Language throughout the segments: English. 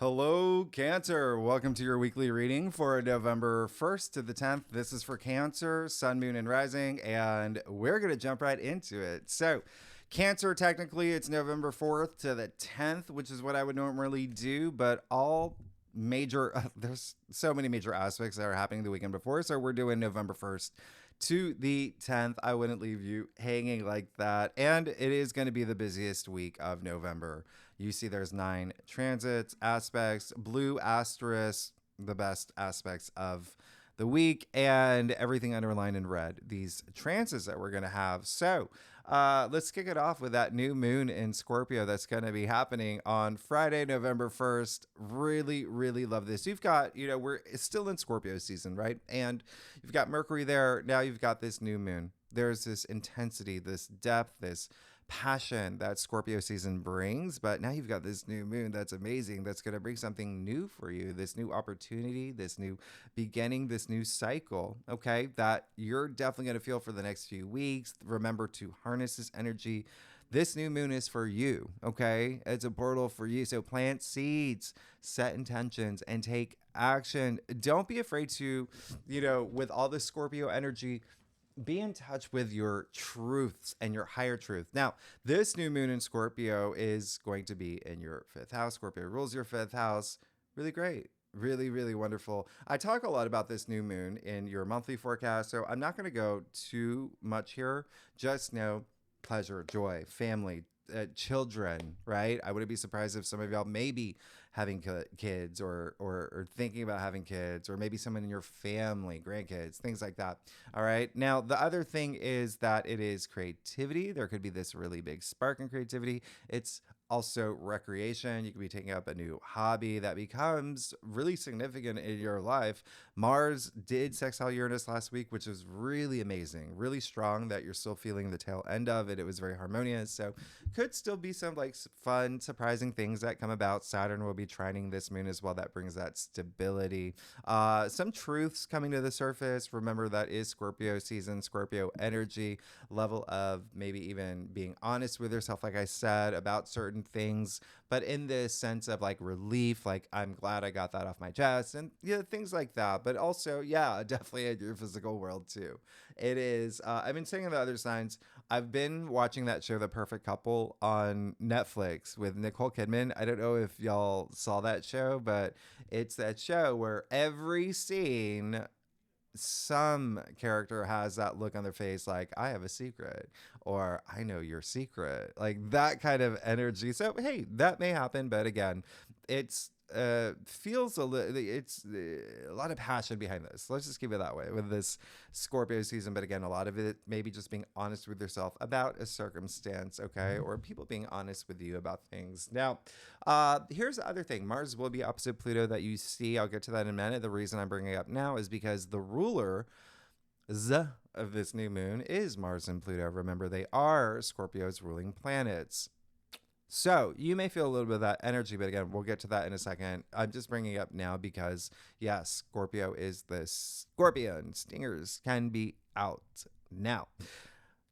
Hello, Cancer. Welcome to your weekly reading for November 1st to the 10th. This is for Cancer, Sun, Moon, and Rising, and we're going to jump right into it. So, Cancer, technically, it's November 4th to the 10th, which is what I would normally do, but all major, there's so many major aspects that are happening the weekend before, so we're doing November 1st to the 10th. I wouldn't leave you hanging like that, and it is going to be the busiest week of November. You see there's 9 transits, aspects, blue asterisk, the best aspects of the week, and everything underlined in red, these transits that we're going to have. So let's kick it off with that new moon in Scorpio that's going to be happening on Friday, November 1st. Really, really love this. You've got, we're still in Scorpio season, right? And you've got Mercury there. Now you've got this new moon. There's this intensity, this depth, this passion that Scorpio season brings, but now you've got this new moon that's amazing, that's going to bring something new for you, this new opportunity, this new beginning, this new cycle, okay, that you're definitely going to feel for the next few weeks. Remember to harness this energy. This new moon is for you, okay? It's a portal for you. So plant seeds, set intentions, and take action. Don't be afraid to, with all the Scorpio energy, be in touch with your truths and your higher truth. Now, this new moon in Scorpio is going to be in your 5th house. Scorpio rules your 5th house. Really great. Really, really wonderful. I talk a lot about this new moon in your monthly forecast, so I'm not going to go too much here. Just know pleasure, joy, family, children, right? I wouldn't be surprised if some of y'all may be having kids or thinking about having kids, or maybe someone in your family, grandkids, things like that. All right. Now, the other thing is that it is creativity. There could be this really big spark in creativity. It's also recreation. You could be taking up a new hobby that becomes really significant in your life. Mars did sextile Uranus last week, which was really amazing, really strong, that you're still feeling the tail end of it. It was very harmonious. So could still be some like fun, surprising things that come about. Saturn will be trining this moon as well. That brings that stability. Some truths coming to the surface. Remember, that is Scorpio season, Scorpio energy, level of maybe even being honest with yourself, like I said, about certain things, but in this sense of like relief, like I'm glad I got that off my chest, and things like that. But also, definitely in your physical world too. It is, I've been saying the other signs. I've been watching that show, The Perfect Couple, on Netflix with Nicole Kidman. I don't know if y'all saw that show, but it's that show where every scene, some character has that look on their face like, I have a secret, or I know your secret, like that kind of energy. So hey, that may happen, but again, it's feels it's a lot of passion behind this. Let's just keep it that way with this Scorpio season. But again, a lot of it maybe just being honest with yourself about a circumstance, okay, or people being honest with you about things. Now, here's the other thing. Mars will be opposite Pluto that you see. I'll get to that in a minute. The reason I'm bringing it up now is because the ruler of this new moon is Mars and Pluto. Remember, they are Scorpio's ruling planets. So you may feel a little bit of that energy, but again, we'll get to that in a second. I'm just bringing it up now because, yes, Scorpio is the scorpion. Stingers can be out. Now,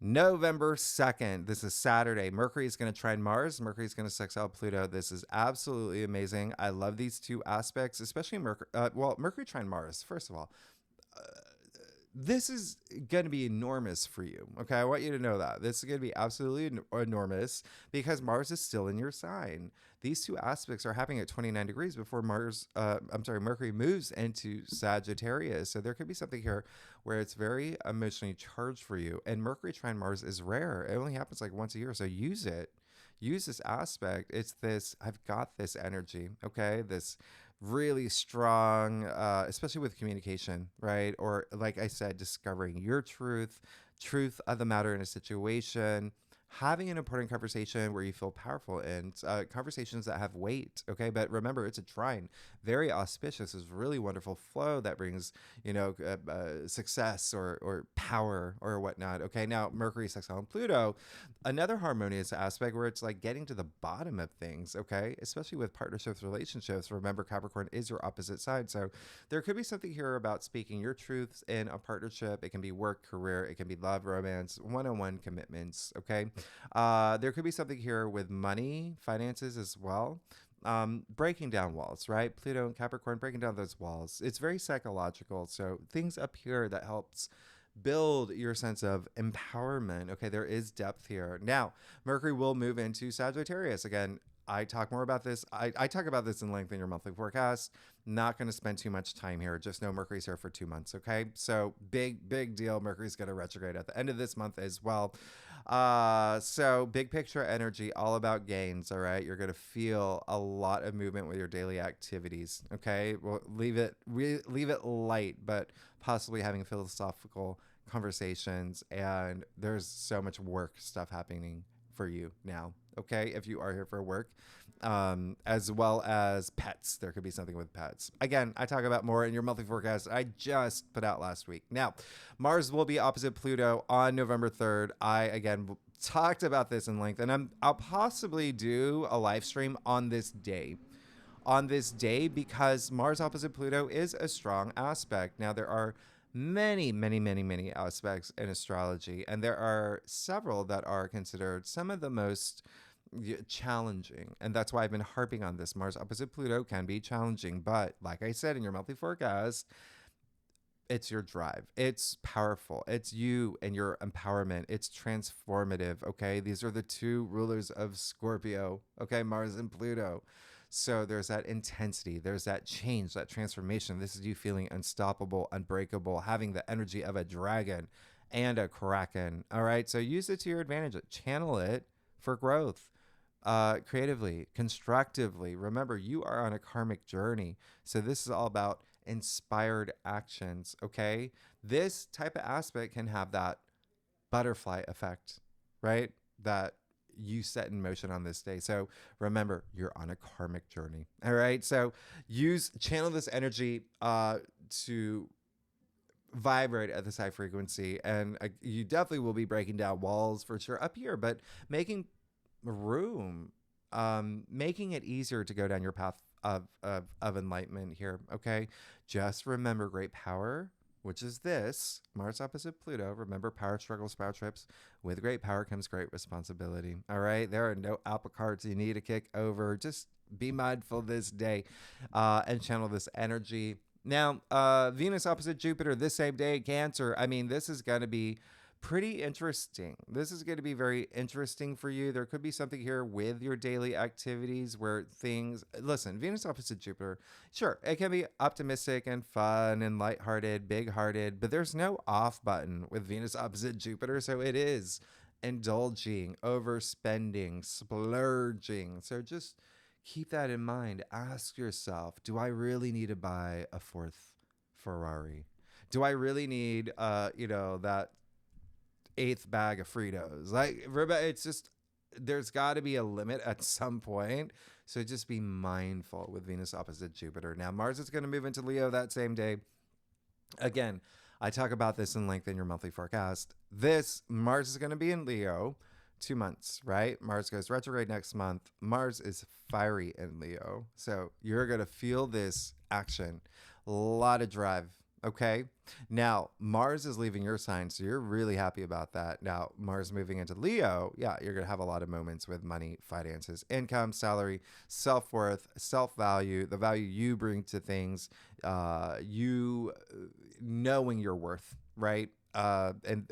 November 2nd, this is Saturday. Mercury is going to trine Mars. Mercury is going to sextile Pluto. This is absolutely amazing. I love these two aspects, especially Mercury. Mercury trine Mars, first of all. This is going to be enormous for you. Okay, I want you to know that. This is going to be absolutely enormous because Mars is still in your sign. These two aspects are happening at 29 degrees before Mercury moves into Sagittarius. So there could be something here where it's very emotionally charged for you. And Mercury trine Mars is rare. It only happens like once a year. So use it. Use this aspect. It's this, I've got this energy, okay? This really strong, especially with communication, right? Or like I said, discovering your truth of the matter in a situation, having an important conversation where you feel powerful, and conversations that have weight, okay? But remember, it's a trine, very auspicious, is really wonderful flow that brings, success or power or whatnot, okay? Now, Mercury sextile Pluto, another harmonious aspect where it's like getting to the bottom of things, okay? Especially with partnerships, relationships. Remember, Capricorn is your opposite side. So there could be something here about speaking your truths in a partnership. It can be work, career, it can be love, romance, one-on-one commitments, okay? There could be something here with money, finances as well. breaking down walls, right? Pluto and Capricorn, breaking down those walls. It's very psychological. So things up here that helps build your sense of empowerment. Okay, there is depth here. Now, Mercury will move into Sagittarius. Again, I talk more about this. I talk about this in length in your monthly forecast. Not going to spend too much time here. Just know Mercury's here for 2 months. Okay. So big deal. Mercury's going to retrograde at the end of this month as well. So big picture energy, all about gains. All right. You're going to feel a lot of movement with your daily activities. Okay. Well, leave it light, but possibly having philosophical conversations. And there's so much work stuff happening for you now. Okay. If you are here for work, as well as pets, there could be something with pets. Again, I talk about more in your monthly forecast I just put out last week. Now, Mars will be opposite Pluto on November 3rd. I, again, talked about this in length, and I'll possibly do a live stream on this day. Because Mars opposite Pluto is a strong aspect. Now, there are many aspects in astrology, and there are several that are considered some of the most challenging, and that's why I've been harping on this. Mars opposite Pluto can be challenging, but like I said in your monthly forecast, it's your drive. It's powerful. It's you and your empowerment. It's transformative. Okay. These are the two rulers of Scorpio. Okay. Mars and Pluto. So there's that intensity. There's that change, that transformation. This is you feeling unstoppable, unbreakable, having the energy of a dragon and a kraken. All right. So use it to your advantage. Channel it for growth. Creatively, constructively. Remember, you are on a karmic journey. So this is all about inspired actions. Okay. This type of aspect can have that butterfly effect, right? That you set in motion on this day. So remember, you're on a karmic journey. All right. So channel this energy, to vibrate at this high frequency. And you definitely will be breaking down walls for sure up here, but making room, making it easier to go down your path of enlightenment here. Okay. Just remember great power, which is this Mars opposite Pluto. Remember, power struggles, power trips. With great power comes great responsibility. All right. There are no apple carts you need to kick over. Just be mindful this day, and channel this energy. Now, Venus opposite Jupiter this same day, Cancer. I mean, this is going to be pretty interesting. This is going to be very interesting for you. There could be something here with your daily activities where listen, Venus opposite Jupiter, sure, it can be optimistic and fun and lighthearted, big-hearted, but there's no off button with Venus opposite Jupiter. So it is indulging, overspending, splurging. So just keep that in mind. Ask yourself, do I really need to buy a fourth Ferrari? Do I really need, that eighth bag of Fritos? Like, it's just, there's got to be a limit at some point. So just be mindful with Venus opposite Jupiter. Now, Mars is going to move into Leo that same day. Again, I talk about this in length in your monthly forecast. Mars is going to be in Leo 2 months, right? Mars goes retrograde next month. Mars is fiery in Leo. So you're going to feel this action, a lot of drive. Okay. Now, Mars is leaving your sign, so you're really happy about that. Now, Mars moving into Leo, yeah, you're going to have a lot of moments with money, finances, income, salary, self-worth, self-value, the value you bring to things, you knowing your worth, right? And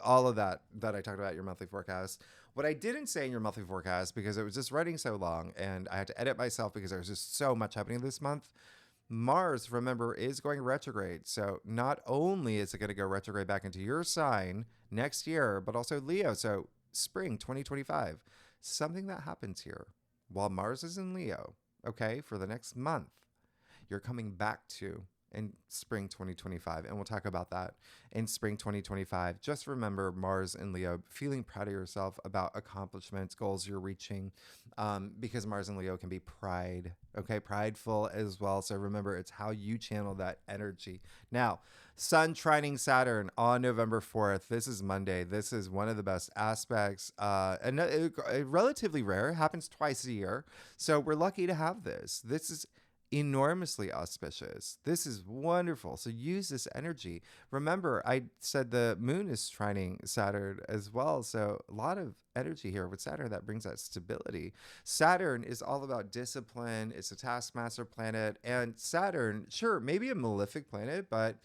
all of that I talked about in your monthly forecast. What I didn't say in your monthly forecast, because it was just writing so long and I had to edit myself because there was just so much happening this month, Mars, remember, is going retrograde. So not only is it going to go retrograde back into your sign next year, but also Leo. So spring 2025, something that happens here while Mars is in Leo, okay, for the next month, you're coming back to in spring 2025. And we'll talk about that in spring 2025. Just remember Mars and Leo, feeling proud of yourself about accomplishments, goals you're reaching, because Mars and Leo can be prideful as well. So remember, it's how you channel that energy. Now, Sun trining Saturn on November 4th. This is Monday. This is one of the best aspects, and relatively rare. It happens twice a year. So we're lucky to have this. This is enormously auspicious. This is wonderful. So use this energy. Remember, I said the moon is trining Saturn as well. So a lot of energy here with Saturn that brings that stability. Saturn is all about discipline. It's a taskmaster planet. And Saturn, sure, maybe a malefic planet, but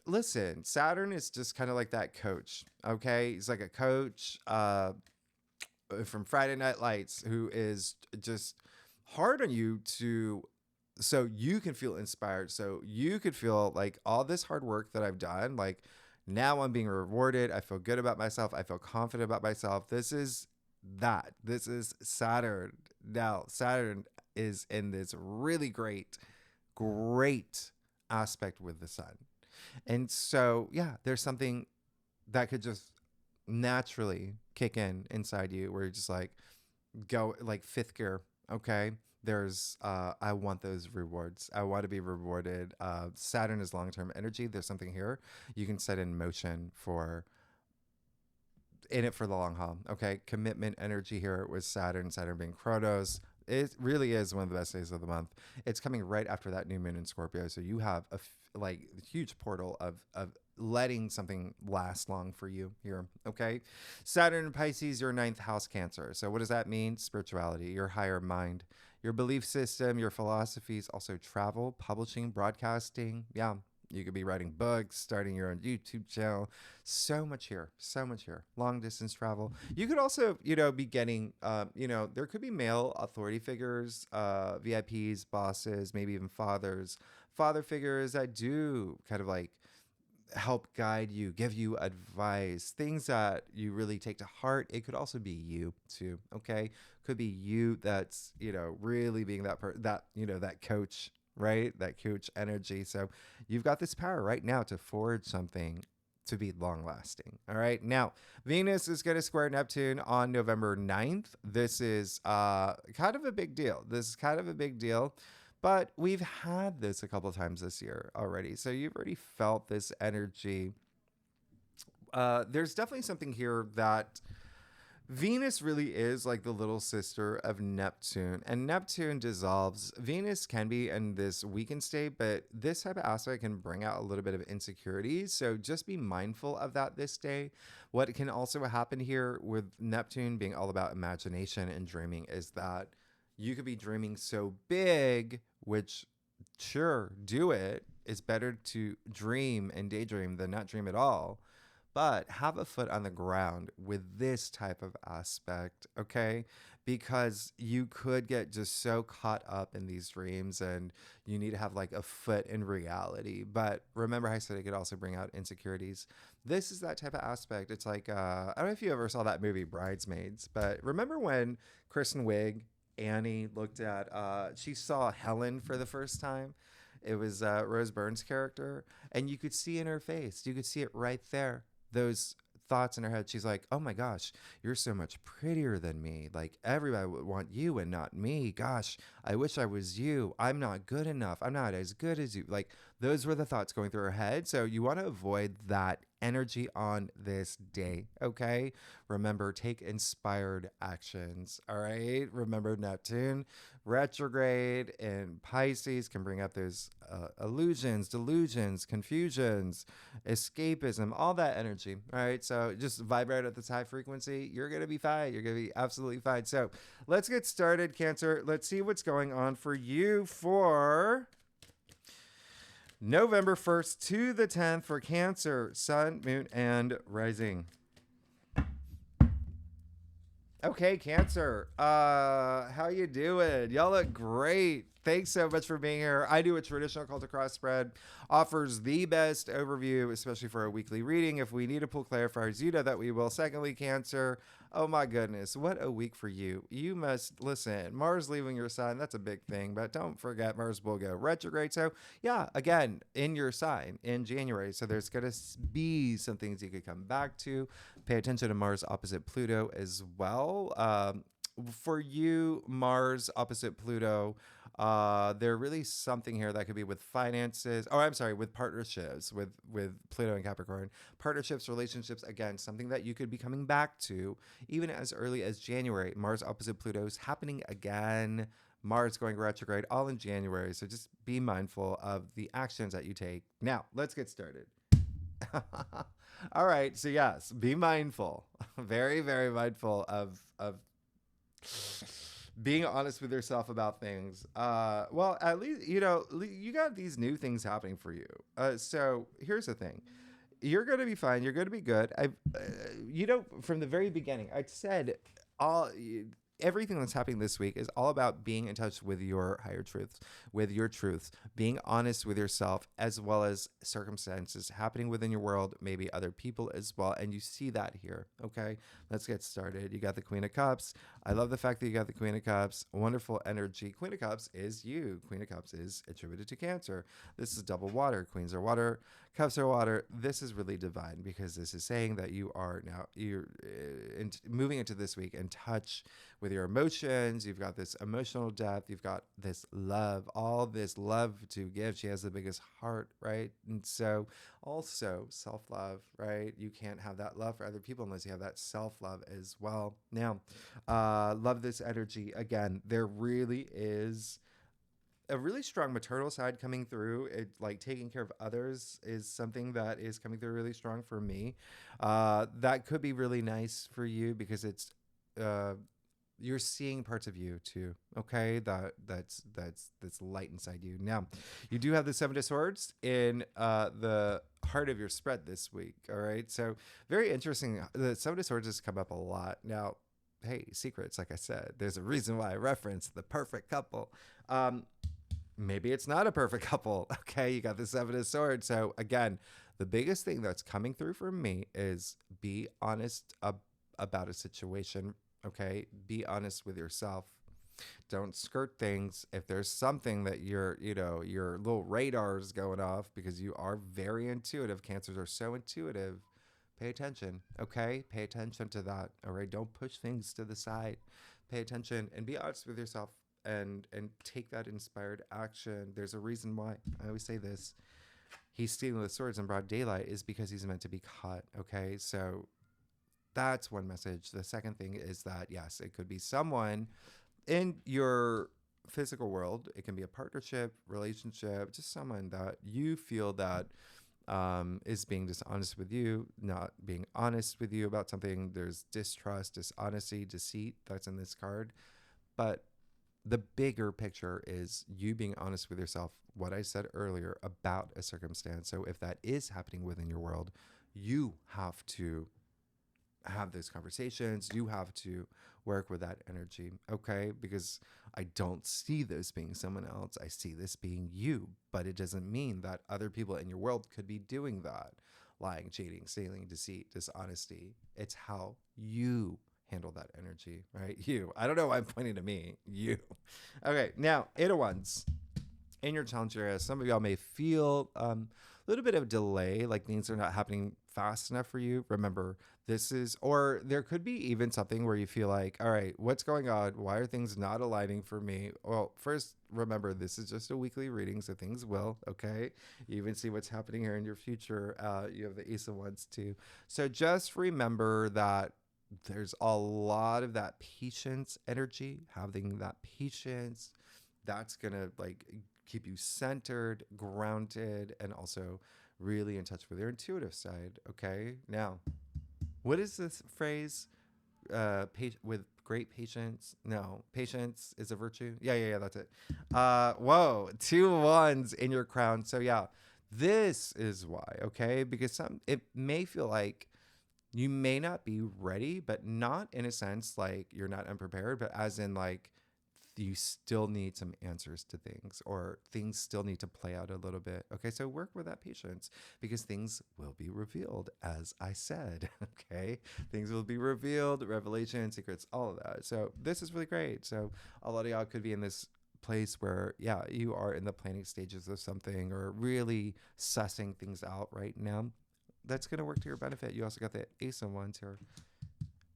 listen, Saturn is just kind of like that coach. Okay. He's like a coach from Friday Night Lights who is just hard on you to so you can feel inspired, so you could feel like all this hard work that I've done, like now I'm being rewarded. I feel good about myself. I feel confident about myself. This is that. This is Saturn. Now, Saturn is in this really great aspect with the sun. And so, yeah, there's something that could just naturally kick in inside you where you're just like, go like fifth gear. Okay. There's I want those rewards. I want to be rewarded. Saturn is long-term energy. There's something here you can set in motion for in it for the long haul. Okay. Commitment energy here with Saturn being Kronos. It really is one of the best days of the month. It's coming right after that new moon in Scorpio. So you have a like huge portal of letting something last long for you here. Okay. Saturn in Pisces, your ninth house, Cancer. So what does that mean? Spirituality, your higher mind, your belief system, your philosophies, also travel, publishing, broadcasting. Yeah. You could be writing books, starting your own YouTube channel. So much here. So much here. Long distance travel. You could also, be getting, there could be male authority figures, VIPs, bosses, maybe even father figures that do kind of like help guide you, give you advice, things that you really take to heart. It could also be you too. Okay. Could be you that's, really being that coach, right? That coach energy. So you've got this power right now to forge something to be long lasting. All right. Now, Venus is going to square Neptune on November 9th. This is kind of a big deal. But we've had this a couple times this year already. So you've already felt this energy. There's definitely something here that Venus really is like the little sister of Neptune, and Neptune dissolves. Venus can be in this weakened state, but this type of aspect can bring out a little bit of insecurity. So just be mindful of that this day. What can also happen here with Neptune being all about imagination and dreaming is that you could be dreaming so big, which sure, do it. It's better to dream and daydream than not dream at all. But have a foot on the ground with this type of aspect, okay? Because you could get just so caught up in these dreams and you need to have like a foot in reality. But remember, I said it could also bring out insecurities. This is that type of aspect. It's like, I don't know if you ever saw that movie Bridesmaids, but remember when Kristen Wiig, Annie, looked at, she saw Helen for the first time? It was Rose Byrne's character. And you could see in her face, you could see it right there. Those thoughts in her head. She's like, oh my gosh, you're so much prettier than me. Like everybody would want you and not me. Gosh, I wish I was you. I'm not good enough. I'm not as good as you. Like those were the thoughts going through her head. So you want to avoid that energy on this day. Okay. Remember, take inspired actions. All right. Remember, Neptune retrograde in Pisces can bring up those illusions, delusions, confusions, escapism, all that energy. All right. So just vibrate at this high frequency. You're going to be fine. You're going to be absolutely fine. So let's get started, Cancer. Let's see what's going on for you for November 1st to the 10th for Cancer, Sun, Moon, and Rising. Okay, Cancer. How you doing? Y'all look great. Thanks so much for being here. I do a traditional cult across spread, offers the best overview, especially for a weekly reading. If we need to pull clarifiers, you know that we will. Secondly, Cancer. Oh my goodness, what a week for you. You must listen. Mars leaving your sign, that's a big thing, but don't forget Mars will go retrograde. So yeah, again, in your sign in January. So there's going to be some things you could come back to. Pay attention to Mars opposite Pluto as well. For you, Mars opposite Pluto, there really something here that could be with finances. Oh, I'm sorry, with partnerships, with Pluto and Capricorn. Partnerships, relationships, again, something that you could be coming back to even as early as January. Mars opposite Pluto is happening again. Mars going retrograde all in January. So just be mindful of the actions that you take. Now, let's get started. All right. So yes, be mindful. Very, very mindful of being honest with yourself about things. Well, at least you got these new things happening for you. So here's the thing: you're going to be fine. You're going to be good. From the very beginning, I said all everything that's happening this week is all about being in touch with your higher truths, with your truths, being honest with yourself, as well as circumstances happening within your world, maybe other people as well. And you see that here. Okay, let's get started. You got the Queen of Cups. I love the fact that you got the Queen of Cups. Wonderful energy. Queen of Cups is you. Queen of Cups is attributed to Cancer. This is double water. Queens are water. Cups are water. This is really divine because this is saying that you're moving into this week in touch with your emotions. You've got this emotional depth. You've got this love, all this love to give. She has the biggest heart, right? And so also self-love, right? You can't have that love for other people unless you have that self-love as well. Now, love this energy. Again, there really is a really strong maternal side coming through. It, like, taking care of others is something that is coming through really strong for me. That could be really nice for you because it's you're seeing parts of you too. Okay, that's light inside you. Now, you do have the Seven of Swords in the heart of your spread this week. All right, so very interesting. The Seven of Swords has come up a lot now. Hey, secrets, like I said, there's a reason why I referenced the perfect couple. Maybe it's not a perfect couple. Okay, you got the Seven of Swords. So again, the biggest thing that's coming through for me is be honest about a situation. Okay, be honest with yourself. Don't skirt things. If there's something that your little radar is going off because you are very intuitive. Cancers are so intuitive. Pay attention. Okay, pay attention to that. All right, don't push things to the side. Pay attention and be honest with yourself. And take that inspired action. There's a reason why I always say this. He's stealing the swords in broad daylight is because he's meant to be caught. Okay, so that's one message. The second thing is that yes, it could be someone in your physical world. It can be a partnership, relationship, just someone that you feel that is being dishonest with you, not being honest with you about something. There's distrust, dishonesty, deceit. That's in this card, but the bigger picture is you being honest with yourself, what I said earlier about a circumstance. So if that is happening within your world, you have to have those conversations. You have to work with that energy, okay? Because I don't see this being someone else. I see this being you, but it doesn't mean that other people in your world could be doing that. Lying, cheating, stealing, deceit, dishonesty. It's how you handle that energy, right? You. I don't know why I'm pointing to me. You. Okay, now, Eight of Wands. In your challenge area, some of y'all may feel a little bit of delay, like things are not happening fast enough for you. Remember, this is, or there could be even something where you feel like, all right, what's going on? Why are things not aligning for me? Well, first, remember, this is just a weekly reading, so things will, okay? You even see what's happening here in your future. You have the Ace of Wands too. So just remember that there's a lot of that patience energy, having that patience. That's going to like keep you centered, grounded, and also really in touch with your intuitive side. Okay. Now, what is this phrase? With great patience. No, patience is a virtue. Yeah. That's it. Whoa, 2 wands in your crown. So yeah, this is why. Okay. Because it may feel like you may not be ready, but not in a sense like you're not unprepared, but as in like you still need some answers to things, or things still need to play out a little bit. Okay, so work with that patience because things will be revealed, as I said. Okay, things will be revealed, revelation, secrets, all of that. So this is really great. So a lot of y'all could be in this place where, yeah, you are in the planning stages of something or really sussing things out right now. That's going to work to your benefit. You also got the Ace of Wands here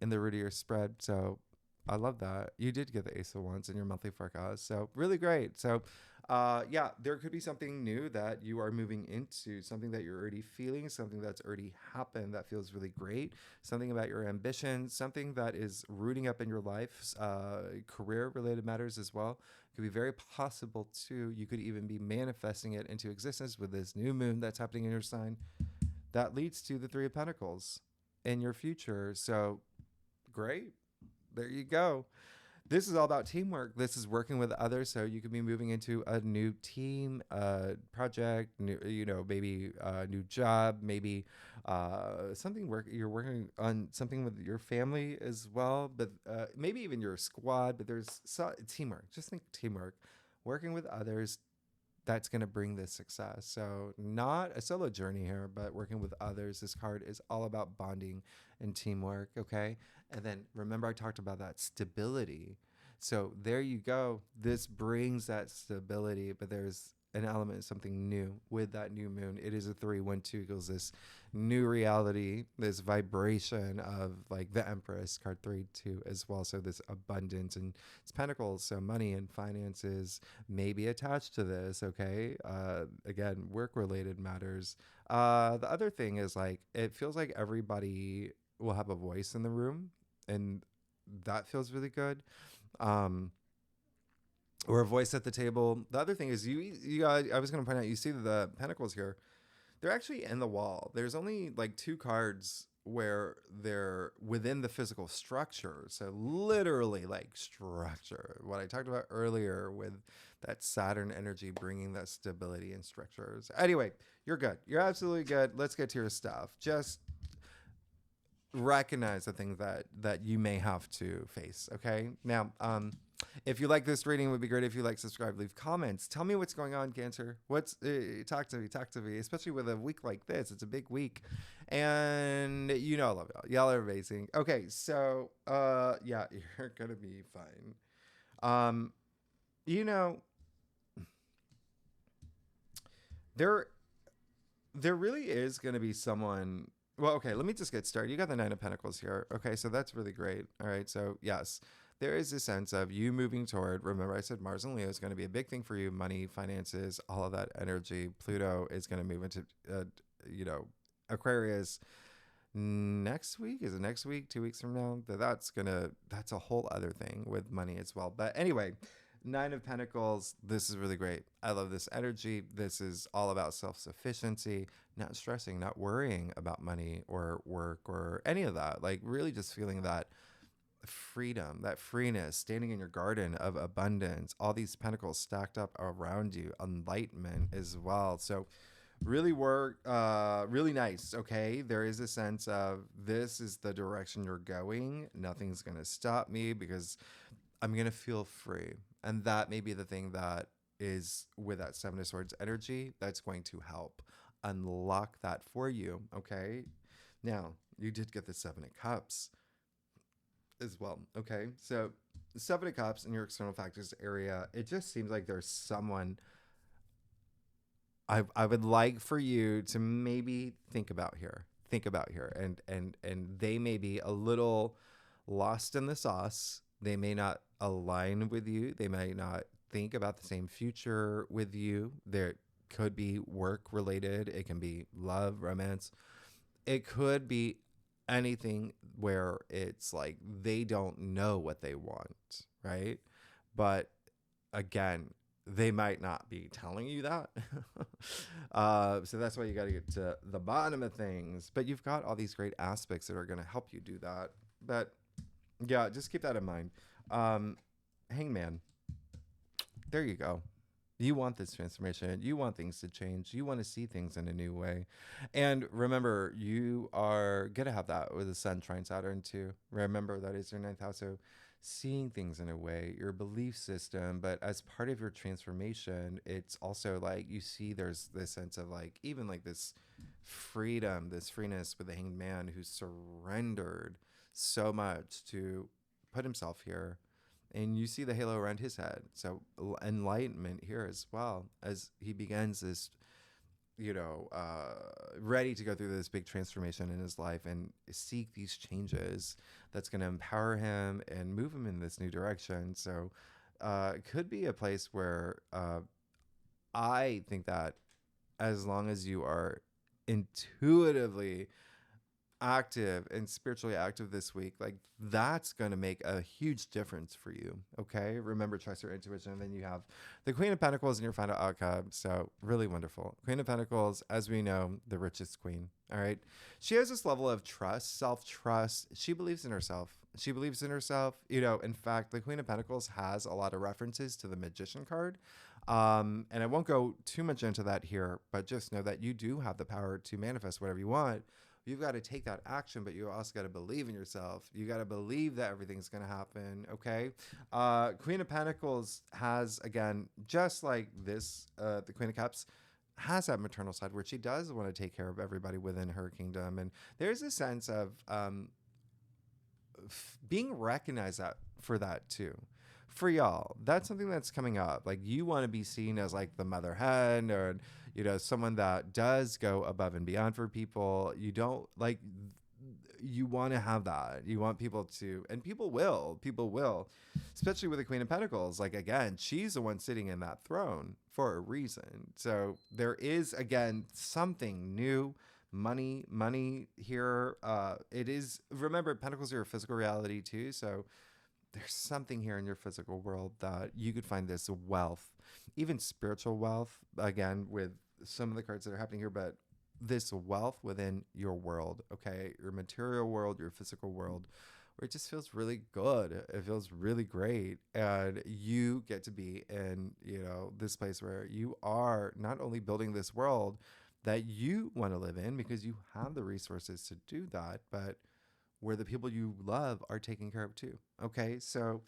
in the root of your spread. So I love that. You did get the Ace of Wands in your monthly forecast. So really great. So Yeah, there could be something new that you are moving into, something that you're already feeling, something that's already happened that feels really great, something about your ambition, something that is rooting up in your life, career related matters as well. Could be very possible too. You could even be manifesting it into existence with this new moon that's happening in your sign that leads to the Three of Pentacles in your future. So great. There you go. This is all about teamwork. This is working with others. So you could be moving into a new team, project, new, maybe a new job, maybe something you're working on something with your family as well, but maybe even your squad. But there's teamwork. Just think teamwork, working with others, that's going to bring this success. So, not a solo journey here, but working with others. This card is all about bonding and teamwork. Okay. And then remember, I talked about that stability. So, there you go. This brings that stability, but there's an element of something new with that new moon. It is a 3-1-2 equals this new reality, this vibration of like the Empress card 3-2 as well. So, this abundance and it's pentacles. So, money and finances may be attached to this. Okay. Again, work related matters. The other thing is like, it feels like everybody will have a voice in the room, and that feels really good. Um, or a voice at the table. The other thing is I was going to point out, you see the pentacles here. They're actually in the wall. There's only like two cards where they're within the physical structure. So literally like structure. What I talked about earlier with that Saturn energy bringing that stability and structures. Anyway, you're good. You're absolutely good. Let's get to your stuff. Just recognize the things that you may have to face. Okay. Now, if you like this reading, it would be great if you like, subscribe, leave comments. Tell me what's going on, Cancer. What's talk to me, especially with a week like this. It's a big week, and I love y'all. Y'all are amazing. Okay, so yeah, you're gonna be fine. Um, you know, there there really is gonna be someone. Well, okay, let me just get started. You got the Nine of Pentacles here. Okay, so that's really great. All right, so yes, there is a sense of you moving toward. Remember, I said Mars and Leo is going to be a big thing for you. Money, finances, all of that energy. Pluto is going to move into, Aquarius next week. Is it next week? 2 weeks from now? That's a whole other thing with money as well. But anyway, Nine of Pentacles, this is really great. I love this energy. This is all about self-sufficiency, not stressing, not worrying about money or work or any of that. Like really just feeling that freedom, that freeness, standing in your garden of abundance, all these pentacles stacked up around you, enlightenment as well. So really nice. Okay, there is a sense of this is the direction you're going. Nothing's gonna stop me because I'm gonna feel free. And that may be the thing that is with that Seven of Swords energy that's going to help unlock that for you. Okay, now you did get the Seven of Cups as well. Okay, so the Seven of Cups in your external factors area, it just seems like there's someone I would like for you to maybe think about here. Think about here, and they may be a little lost in the sauce. They may not align with you. They may not think about the same future with you. There could be work related. It can be love, romance. It could be anything where it's like they don't know what they want, right? But again, they might not be telling you that. So that's why you got to get to the bottom of things. But you've got all these great aspects that are going to help you do that. But yeah, just keep that in mind. Hangman, there you go. You want this transformation. You want things to change. You want to see things in a new way. And remember, you are going to have that with the Sun trine Saturn too. Remember, that is your ninth house. So seeing things in a way, your belief system, but as part of your transformation, it's also like you see there's this sense of like, even like this freedom, this freeness with the Hanged Man who's surrendered so much to put himself here, and you see the halo around his head. So enlightenment here as well, as he begins this, ready to go through this big transformation in his life and seek these changes that's going to empower him and move him in this new direction. So it could be a place where I think that as long as you are intuitively active and spiritually active this week, like that's going to make a huge difference for you. Okay. Remember, trust your intuition. And then you have the Queen of Pentacles in your final outcome. So really wonderful. Queen of Pentacles, as we know, the richest queen. All right. She has this level of trust, self-trust. She believes in herself. She believes in herself. You know, in fact, the Queen of Pentacles has a lot of references to the Magician card. And I won't go too much into that here, but just know that you do have the power to manifest whatever you want. You've got to take that action, but you also got to believe in yourself. You got to believe that everything's going to happen. Okay. Queen of Pentacles has, again, just like this, the Queen of Cups has that maternal side where she does want to take care of everybody within her kingdom. And there's a sense of being recognized for that too. For y'all, that's something that's coming up. Like you want to be seen as like the mother hen, or someone that does go above and beyond for people. You don't like, you want to have that. You want people to, and people will, especially with the Queen of Pentacles. Like, again, she's the one sitting in that throne for a reason. So there is, again, something new. Money here. It is, remember, Pentacles are a physical reality too. So there's something here in your physical world that you could find this wealth, even spiritual wealth, again, with some of the cards that are happening here, but this wealth within your world, okay? Your material world, your physical world, where it just feels really good. It feels really great. And you get to be in, this place where you are not only building this world that you want to live in because you have the resources to do that, but where the people you love are taken care of too. Okay. So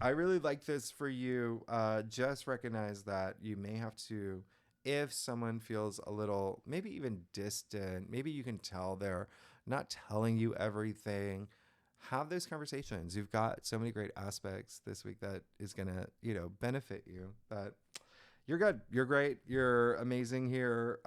I really like this for you. Just recognize that you may have to, if someone feels a little, maybe even distant, maybe you can tell they're not telling you everything. Have those conversations. You've got so many great aspects this week that is going to, benefit you. But you're good. You're great. You're amazing here.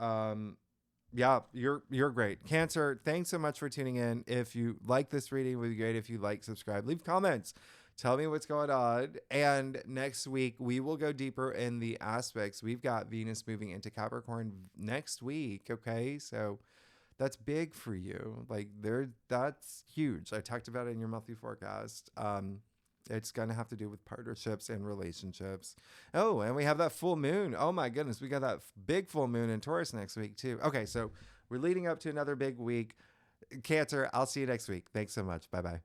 Yeah, you're great. Cancer, thanks so much for tuning in. If you like this reading, it would be great if you subscribe, leave comments. Tell me what's going on. And next week, we will go deeper in the aspects. We've got Venus moving into Capricorn next week. Okay, so that's big for you. That's huge. I talked about it in your monthly forecast. It's going to have to do with partnerships and relationships. Oh, and we have that full moon. Oh my goodness. We got that big full moon in Taurus next week too. Okay. So we're leading up to another big week. Cancer, I'll see you next week. Thanks so much. Bye-bye.